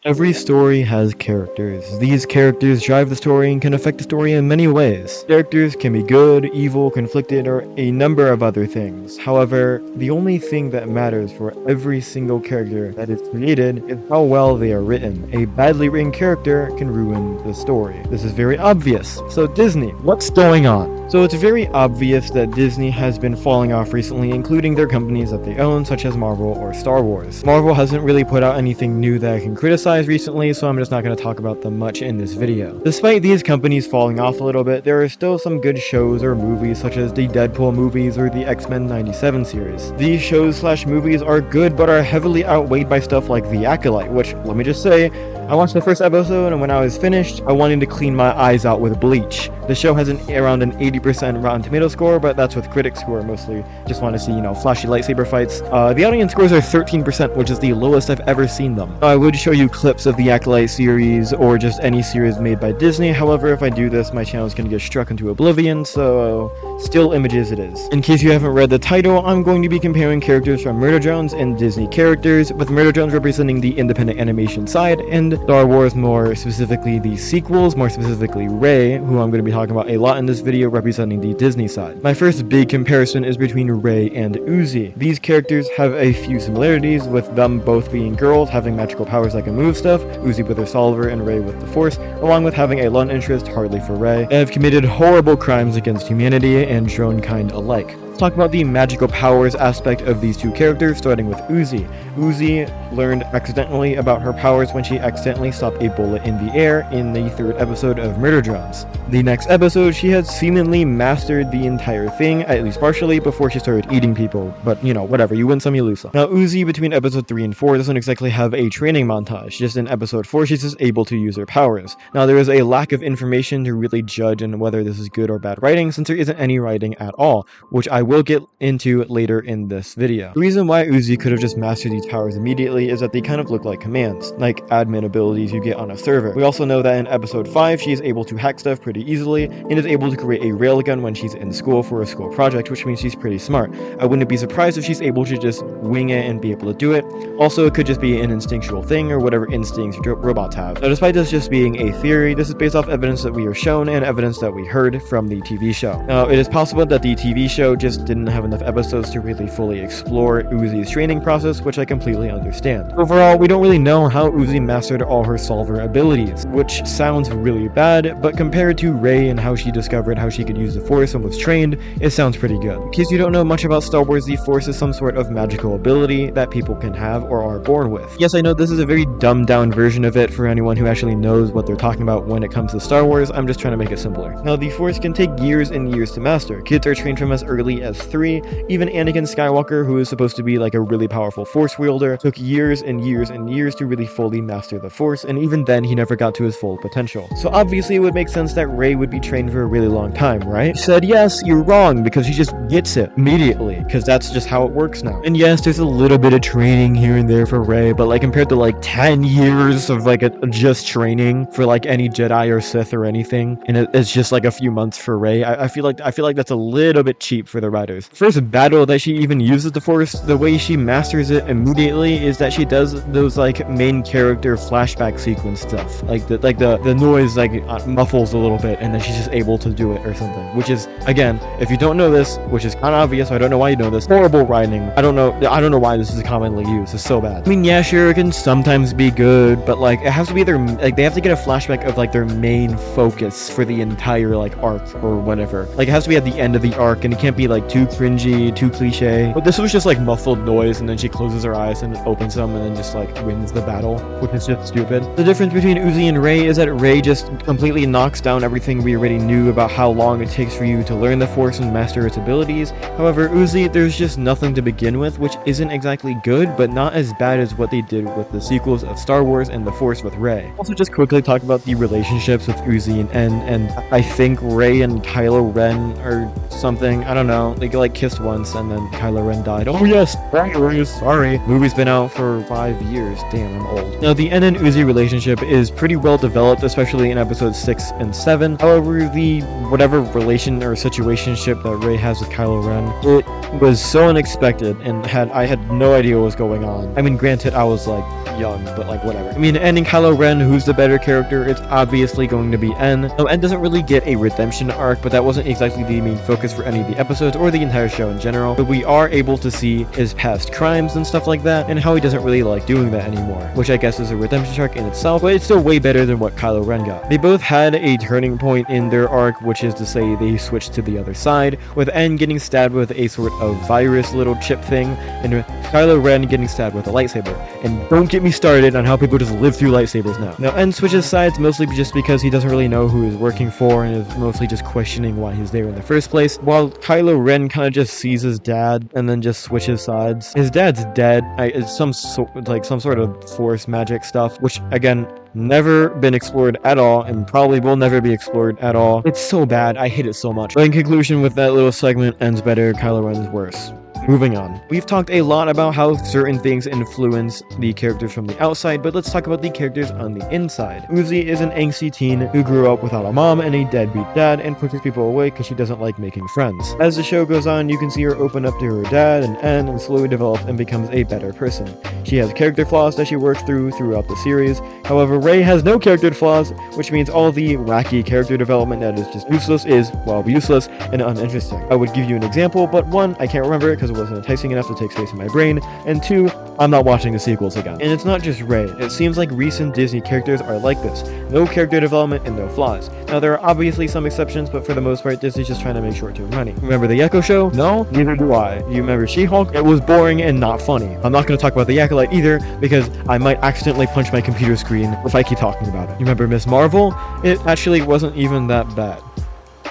Every story has characters. These characters drive the story and can affect the story in many ways. Characters can be good, evil, conflicted, or a number of other things. However, the only thing that matters for every single character that is created is how well they are written. A badly written character can ruin the story. This is very obvious. So Disney, what's going on? So it's very obvious that Disney has been falling off recently, including their companies that they own, such as Marvel or Star Wars. Marvel hasn't really put out anything new that I can criticize recently, so I'm just not going to talk about them much in this video. Despite these companies falling off a little bit, there are still some good shows or movies such as the Deadpool movies or the X-Men 97 series. These shows / movies are good but are heavily outweighed by stuff like The Acolyte, which, let me just say, I watched the first episode and when I was finished, I wanted to clean my eyes out with bleach. The show has around an 80% Rotten Tomato score, but that's with critics who are mostly just want to see, flashy lightsaber fights. The audience scores are 13%, which is the lowest I've ever seen them. I would show you clips of the Acolyte series or just any series made by Disney. However, if I do this, my channel is going to get struck into oblivion, so still images it is. In case you haven't read the title, I'm going to be comparing characters from Murder Drones and Disney characters, with Murder Drones representing the independent animation side, and Star Wars, more specifically the sequels, more specifically Rey, who I'm going to be talking about a lot in this video, representing the Disney side. My first big comparison is between Rey and Uzi. These characters have a few similarities, with them both being girls, having magical powers that can move stuff, Uzi with her Solver and Rey with the Force, along with having a love interest, hardly for Rey, and have committed horrible crimes against humanity and drone kind alike. Talk about the magical powers aspect of these two characters, starting with Uzi. Uzi learned accidentally about her powers when she accidentally stopped a bullet in the air in the 3rd episode of Murder Drones. The next episode, she had seemingly mastered the entire thing, at least partially, before she started eating people. But, whatever, you win some, you lose some. Now, Uzi, between episode 3 and 4, doesn't exactly have a training montage. Just in episode 4, she's just able to use her powers. Now, there is a lack of information to really judge on whether this is good or bad writing, since there isn't any writing at all, which I will get into later in this video. The reason why Uzi could have just mastered these powers immediately is that they kind of look like commands, like admin abilities you get on a server. We also know that in episode 5, she is able to hack stuff pretty easily, and is able to create a railgun when she's in school for a school project, which means she's pretty smart. I wouldn't be surprised if she's able to just wing it and be able to do it. Also, it could just be an instinctual thing, or whatever instincts robots have. Now, despite this just being a theory, this is based off evidence that we are shown and evidence that we heard from the TV show. Now, it is possible that the TV show just didn't have enough episodes to really fully explore Uzi's training process, which I completely understand. Overall, we don't really know how Uzi mastered all her Solver abilities, which sounds really bad, but compared to Rey and how she discovered how she could use the Force and was trained, it sounds pretty good. In case you don't know much about Star Wars, the Force is some sort of magical ability that people can have or are born with. Yes, I know this is a very dumbed down version of it for anyone who actually knows what they're talking about when it comes to Star Wars. I'm just trying to make it simpler. Now, the Force can take years and years to master. Kids are trained from as early as 3. Even Anakin Skywalker, who is supposed to be like a really powerful Force wielder, took years and years and years to really fully master the Force, and even then he never got to his full potential. So obviously it would make sense that Rey would be trained for a really long time, right? She said, yes, you're wrong, because she just gets it immediately, because that's just how it works now. And yes, there's a little bit of training here and there for Rey, but like compared to like 10 years of like just training for like any Jedi or Sith or anything, and it's just like a few months for Rey, I feel like that's a little bit cheap for the writers. First battle that she even uses the Force, the way she masters it immediately is that she does those like main character flashback sequence stuff, like the noise like muffles a little bit and then she's just able to do it or something, which is, again, if you don't know this, which is kind of obvious, so I don't know why you know this, horrible writing. I don't know why this is commonly used. It's so bad. I mean, yeah, sure, it can sometimes be good, but like it has to be their, like they have to get a flashback of like their main focus for the entire like arc or whatever. Like it has to be at the end of the arc, and it can't be like too cringy, too cliche. But this was just like muffled noise, and then she closes her eyes and opens them and then just like wins the battle, which is just stupid. The difference between Uzi and Rey is that Rey just completely knocks down everything we already knew about how long it takes for you to learn the Force and master its abilities. However, Uzi, there's just nothing to begin with, which isn't exactly good, but not as bad as what they did with the sequels of Star Wars and the Force with Rey. Also, just quickly talk about the relationships with Uzi and I think Rey and Kylo Ren or something, I don't know. out. They like kissed once, and then Kylo Ren died. Oh yes, spoilers. Sorry. Movie's been out for 5 years. Damn, I'm old. Now the En and Uzi relationship is pretty well developed, especially in episodes 6 and 7. However, the whatever relation or situationship that Rey has with Kylo Ren, it was so unexpected, and I had no idea what was going on. I mean, granted, I was like young, but like whatever. I mean, En and Kylo Ren, who's the better character? It's obviously going to be En. Now, En doesn't really get a redemption arc, but that wasn't exactly the main focus for any of the episodes or the entire show in general. But we are able to see his past crimes and stuff like that, and how he doesn't really like doing that anymore, which I guess is a redemption arc in itself, but it's still way better than what Kylo Ren got. They both had a turning point in their arc, which is to say they switched to the other side, with En getting stabbed with a sort of virus little chip thing, and Kylo Ren getting stabbed with a lightsaber. And don't get me started on how people just live through lightsabers now. Now, En switches sides mostly just because he doesn't really know who he's working for, and is mostly just questioning why he's there in the first place, while Kylo Ren kind of just sees his dad and then just switches sides. His dad's dead. It's some sort of force magic stuff, which again, never been explored at all, and probably will never be explored at all. It's so bad. I hate it so much. But in conclusion, with that little segment, En's better, Kylo Ren's worse. Moving on. We've talked a lot about how certain things influence the characters from the outside, but let's talk about the characters on the inside. Uzi is an angsty teen who grew up without a mom and a deadbeat dad, and pushes people away because she doesn't like making friends. As the show goes on, you can see her open up to her dad and En, and slowly develop and becomes a better person. She has character flaws that she works throughout the series. However, Rey has no character flaws, which means all the wacky character development that is just useless is, well, useless and uninteresting. I would give you an example, but one, I can't remember it because it wasn't enticing enough to take space in my brain, and two, I'm not watching the sequels again. And it's not just Rey. It seems like recent Disney characters are like this. No character development and no flaws. Now, there are obviously some exceptions, but for the most part, Disney's just trying to make short-term money. Remember the Echo Show? No? Neither do I. You remember She-Hulk? It was boring and not funny. I'm not going to talk about the Acolyte either, because I might accidentally punch my computer screen if I keep talking about it. You remember Miss Marvel? It actually wasn't even that bad.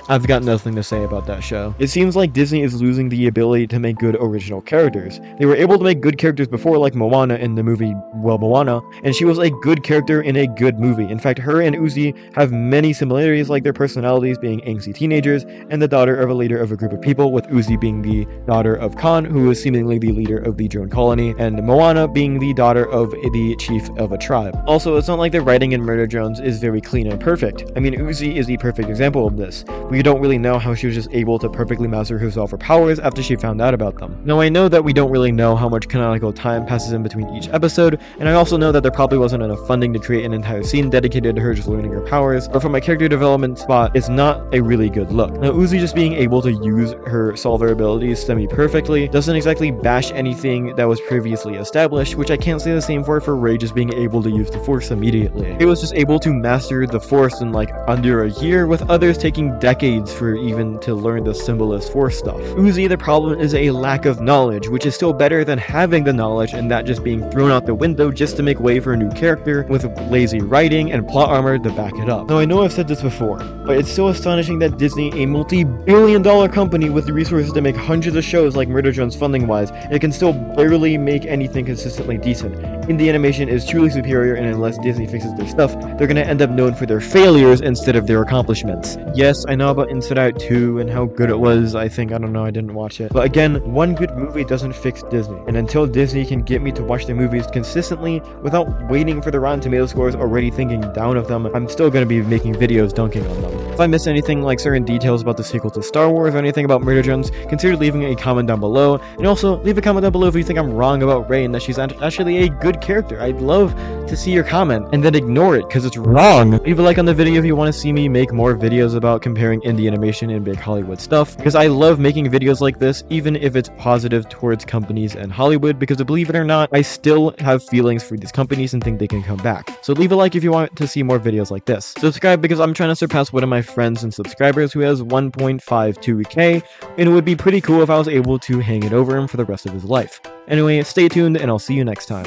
I've got nothing to say about that show. It seems like Disney is losing the ability to make good original characters. They were able to make good characters before, like Moana in the movie, well, Moana, and she was a good character in a good movie. In fact, her and Uzi have many similarities, like their personalities being angsty teenagers, and the daughter of a leader of a group of people, with Uzi being the daughter of Khan, who is seemingly the leader of the drone colony, and Moana being the daughter of the chief of a tribe. Also, it's not like the writing in Murder Drones is very clean and perfect. I mean, Uzi is the perfect example of this. We don't really know how she was just able to perfectly master herself her powers after she found out about them. Now, I know that we don't really know how much canonical time passes in between each episode, and I also know that there probably wasn't enough funding to create an entire scene dedicated to her just learning her powers, but from a character development spot, it's not a really good look. Now, Uzi just being able to use her solver abilities semi-perfectly doesn't exactly bash anything that was previously established, which I can't say the same for Rey just being able to use the Force immediately. He was just able to master the Force in like under a year, with others taking decades for even to learn the symbolist Force stuff. Uzi, the problem is a lack of knowledge, which is still better than having the knowledge and that just being thrown out the window just to make way for a new character with lazy writing and plot armor to back it up. Now, I know I've said this before, but it's so astonishing that Disney, a multi-billion-dollar company with the resources to make hundreds of shows like Murder Drones funding-wise, it can still barely make anything consistently decent. Indie animation is truly superior, and unless Disney fixes their stuff, they're gonna end up known for their failures instead of their accomplishments. Yes, I know about Inside Out 2 and how good it was. I don't know, I didn't watch it. But again, one good movie doesn't fix Disney. And until Disney can get me to watch their movies consistently without waiting for the Rotten Tomato scores already thinking down of them, I'm still gonna be making videos dunking on them. If I miss anything like certain details about the sequel to Star Wars or anything about Murder Drones, consider leaving a comment down below. And also, leave a comment down below if you think I'm wrong about Rey and that she's actually a good character. I'd love to see your comment, and then ignore it because it's wrong. Leave a like on the video if you want to see me make more videos about comparing indie animation and big Hollywood stuff, because I love making videos like this, even if it's positive towards companies and Hollywood, because believe it or not, I still have feelings for these companies and think they can come back. So leave a like if you want to see more videos like this. Subscribe because I'm trying to surpass one of my friends and subscribers who has 1.52k, and it would be pretty cool if I was able to hang it over him for the rest of his life. Anyway, stay tuned and I'll see you next time.